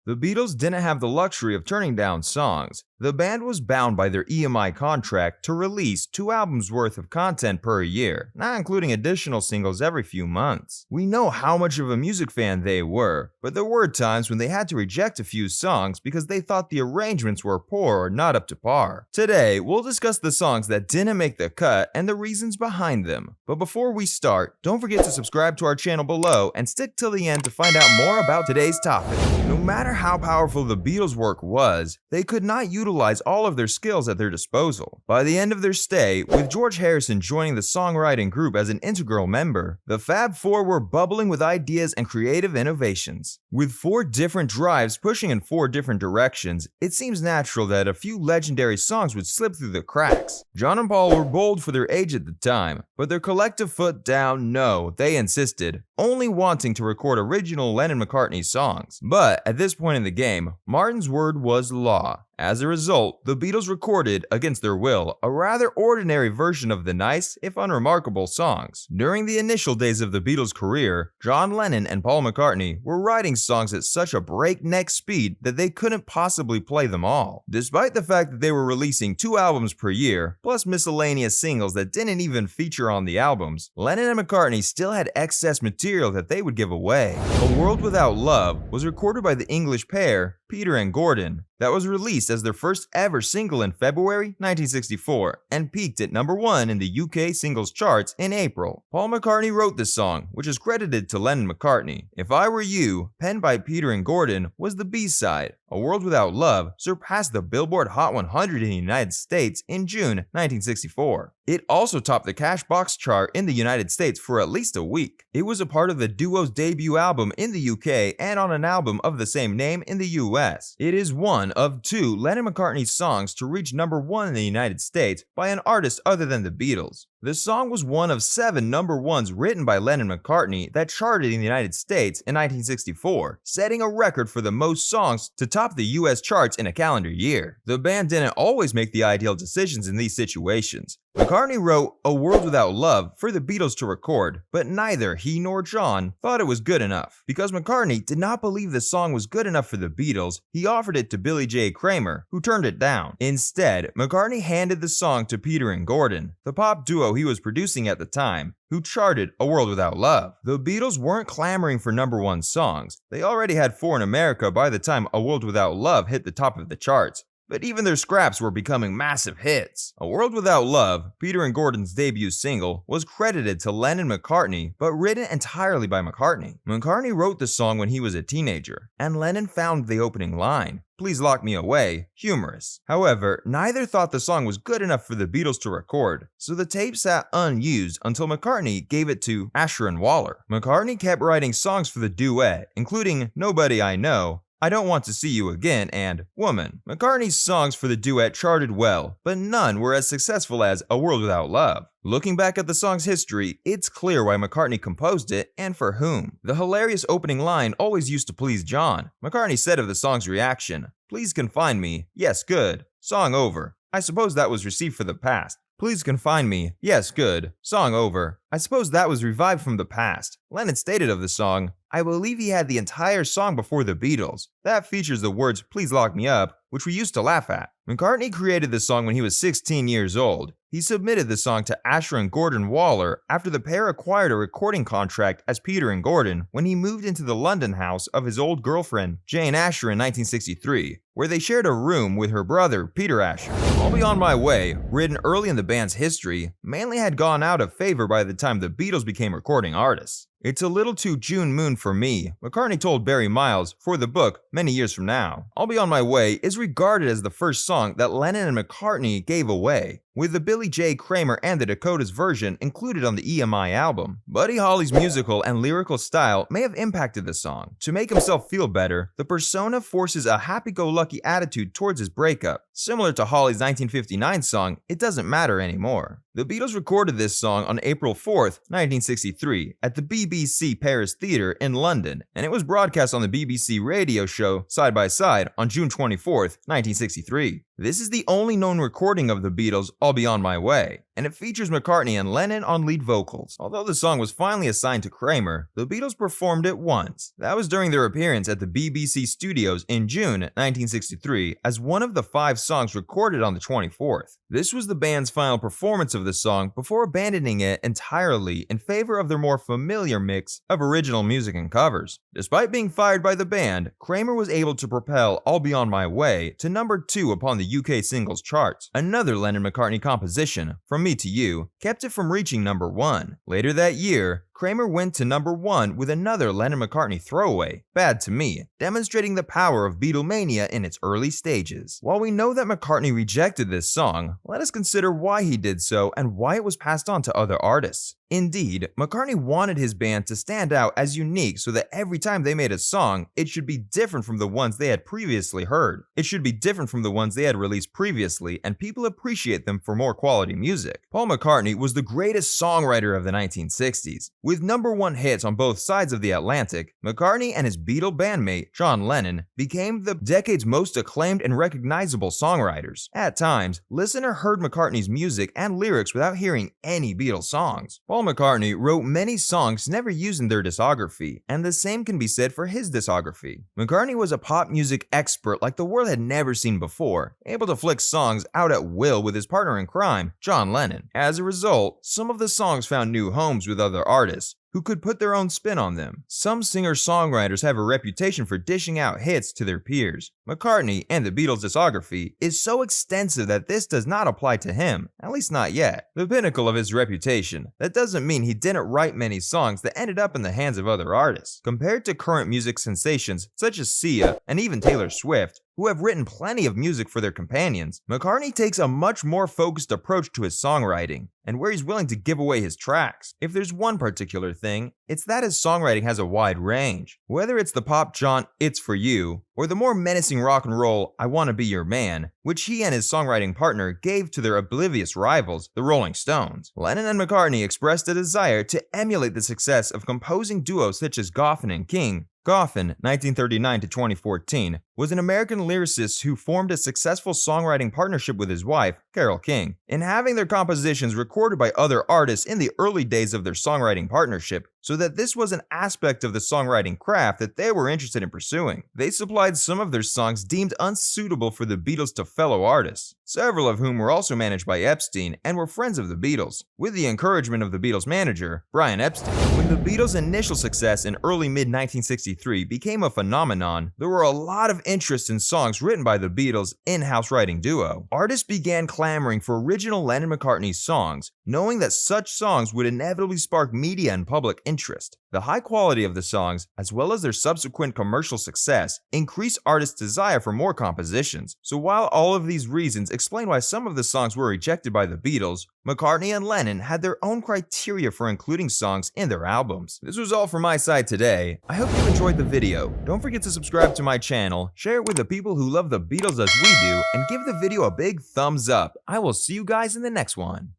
The Beatles didn't have the luxury of turning down songs. The band was bound by their EMI contract to release 2 albums worth of content per year, not including additional singles every few months. We know how much of a music fan they were, but there were times when they had to reject a few songs because they thought the arrangements were poor or not up to par. Today, we'll discuss the songs that didn't make the cut and the reasons behind them. But before we start, don't forget to subscribe to our channel below and stick till the end to find out more about today's topic. No matter how powerful the Beatles' work was, they could not utilize all of their skills at their disposal. By the end of their stay, with George Harrison joining the songwriting group as an integral member, the Fab Four were bubbling with ideas and creative innovations. With 4 different drives pushing in 4 different directions, it seems natural that a few legendary songs would slip through the cracks. John and Paul were bold for their age at the time, but their collective foot down, no, they insisted, only wanting to record original Lennon-McCartney songs. But at this point in the game, Martin's word was law. As a result, the Beatles recorded, against their will, a rather ordinary version of the nice, if unremarkable, songs. During the initial days of the Beatles' career, John Lennon and Paul McCartney were writing songs at such a breakneck speed that they couldn't possibly play them all. Despite the fact that they were releasing 2 albums per year, plus miscellaneous singles that didn't even feature on the albums, Lennon and McCartney still had excess material that they would give away. A World Without Love was recorded by the English pair, Peter and Gordon, that was released as their first ever single in February 1964 and peaked at number 1 in the UK singles charts in April. Paul McCartney wrote this song, which is credited to Lennon-McCartney. If I Were You, penned by Peter and Gordon, was the B-side. A World Without Love surpassed the Billboard Hot 100 in the United States in June 1964. It also topped the Cashbox chart in the United States for at least a week. It was a part of the duo's debut album in the UK and on an album of the same name in the US. It is one of 2 Lennon-McCartney songs to reach number 1 in the United States by an artist other than the Beatles. The song was one of 7 number 1s written by Lennon-McCartney that charted in the United States in 1964, setting a record for the most songs to top the US charts in a calendar year. The band didn't always make the ideal decisions in these situations. McCartney wrote A World Without Love for the Beatles to record, but neither he nor John thought it was good enough. Because McCartney did not believe the song was good enough for the Beatles, he offered it to Billy J. Kramer, who turned it down. Instead, McCartney handed the song to Peter and Gordon, the pop duo he was producing at the time, who charted A World Without Love. The Beatles weren't clamoring for number 1 songs. They already had 4 in America by the time A World Without Love hit the top of the charts. But even their scraps were becoming massive hits. A World Without Love, Peter and Gordon's debut single, was credited to Lennon-McCartney, but written entirely by McCartney. McCartney wrote the song when he was a teenager, and Lennon found the opening line, "Please Lock Me Away," humorous. However, neither thought the song was good enough for the Beatles to record, so the tape sat unused until McCartney gave it to Asher and Waller. McCartney kept writing songs for the duet, including Nobody I Know, I Don't Want to See You Again, and Woman. McCartney's songs for the duet charted well, but none were as successful as A World Without Love. Looking back at the song's history, it's clear why McCartney composed it and for whom. The hilarious opening line always used to please John. McCartney said of the song's reaction, "Please confine me, yes, good. Song over. I suppose that was received for the past. Please confine me, yes, good. Song over. I suppose that was revived from the past." Lennon stated of the song, "I believe he had the entire song before the Beatles. That features the words 'Please Lock Me Up,' which we used to laugh at." McCartney created the song when he was 16 years old. He submitted the song to Asher and Gordon Waller after the pair acquired a recording contract as Peter and Gordon when he moved into the London house of his old girlfriend, Jane Asher, in 1963, where they shared a room with her brother, Peter Asher. I'll Be On My Way, written early in the band's history, mainly had gone out of favor by the time the Beatles became recording artists. "It's a little too June Moon for me," McCartney told Barry Miles for the book many years from now. I'll Be On My Way is regarded as the first song that Lennon and McCartney gave away, with the Billy J. Kramer and the Dakotas version included on the EMI album. Buddy Holly's musical and lyrical style may have impacted the song. To make himself feel better, the persona forces a happy-go-lucky attitude towards his breakup. Similar to Holly's 1959 song, It Doesn't Matter Anymore. The Beatles recorded this song on April 4th, 1963, at the BBC Paris Theatre in London, and it was broadcast on the BBC radio show Side by Side on June 24th, 1963. This is the only known recording of the Beatles' I'll Be On My Way, and it features McCartney and Lennon on lead vocals. Although the song was finally assigned to Kramer, the Beatles performed it once. That was during their appearance at the BBC studios in June 1963 as one of the 5 songs recorded on the 24th. This was the band's final performance of the song before abandoning it entirely in favor of their more familiar mix of original music and covers. Despite being fired by the band, Kramer was able to propel I'll Be On My Way to number 2 upon the UK singles charts. Another Lennon-McCartney composition, From Me to You, kept it from reaching number 1. Later that year, Kramer went to number 1 with another Lennon-McCartney throwaway, Bad to Me, demonstrating the power of Beatlemania in its early stages. While we know that McCartney rejected this song, let us consider why he did so and why it was passed on to other artists. Indeed, McCartney wanted his band to stand out as unique so that every time they made a song, it should be different from the ones they had previously heard. It should be different from the ones they had released previously, and people appreciate them for more quality music. Paul McCartney was the greatest songwriter of the 1960s. With number 1 hits on both sides of the Atlantic, McCartney and his Beatle bandmate, John Lennon, became the decade's most acclaimed and recognizable songwriters. At times, listeners heard McCartney's music and lyrics without hearing any Beatles songs. Paul McCartney wrote many songs never used in their discography, and the same can be said for his discography. McCartney was a pop music expert like the world had never seen before, able to flick songs out at will with his partner in crime, John Lennon. As a result, some of the songs found new homes with other artists who could put their own spin on them. Some singer-songwriters have a reputation for dishing out hits to their peers. McCartney and the Beatles' discography is so extensive that this does not apply to him, at least not yet. The pinnacle of his reputation, that doesn't mean he didn't write many songs that ended up in the hands of other artists. Compared to current music sensations such as Sia and even Taylor Swift, who have written plenty of music for their companions, McCartney takes a much more focused approach to his songwriting, and where he's willing to give away his tracks. If there's one particular thing, it's that his songwriting has a wide range. Whether it's the pop jaunt It's For You, or the more menacing rock and roll I Wanna Be Your Man, which he and his songwriting partner gave to their oblivious rivals, the Rolling Stones. Lennon and McCartney expressed a desire to emulate the success of composing duos such as Goffin and King. Goffin, 1939 to 2014, was an American lyricist who formed a successful songwriting partnership with his wife, Carole King. In having their compositions recorded by other artists in the early days of their songwriting partnership, so that this was an aspect of the songwriting craft that they were interested in pursuing. They supplied some of their songs deemed unsuitable for the Beatles to fellow artists, several of whom were also managed by Epstein and were friends of the Beatles, with the encouragement of the Beatles' manager, Brian Epstein. When the Beatles' initial success in early mid-1963 became a phenomenon, there were a lot of interest in songs written by the Beatles' in-house writing duo. Artists began clamoring for original Lennon-McCartney songs, knowing that such songs would inevitably spark media and public interest. The high quality of the songs, as well as their subsequent commercial success, increased artists' desire for more compositions. So while all of these reasons explain why some of the songs were rejected by the Beatles, McCartney and Lennon had their own criteria for including songs in their albums. This was all from my side today. I hope you enjoyed the video. Don't forget to subscribe to my channel, share it with the people who love the Beatles as we do, and give the video a big thumbs up. I will see you guys in the next one.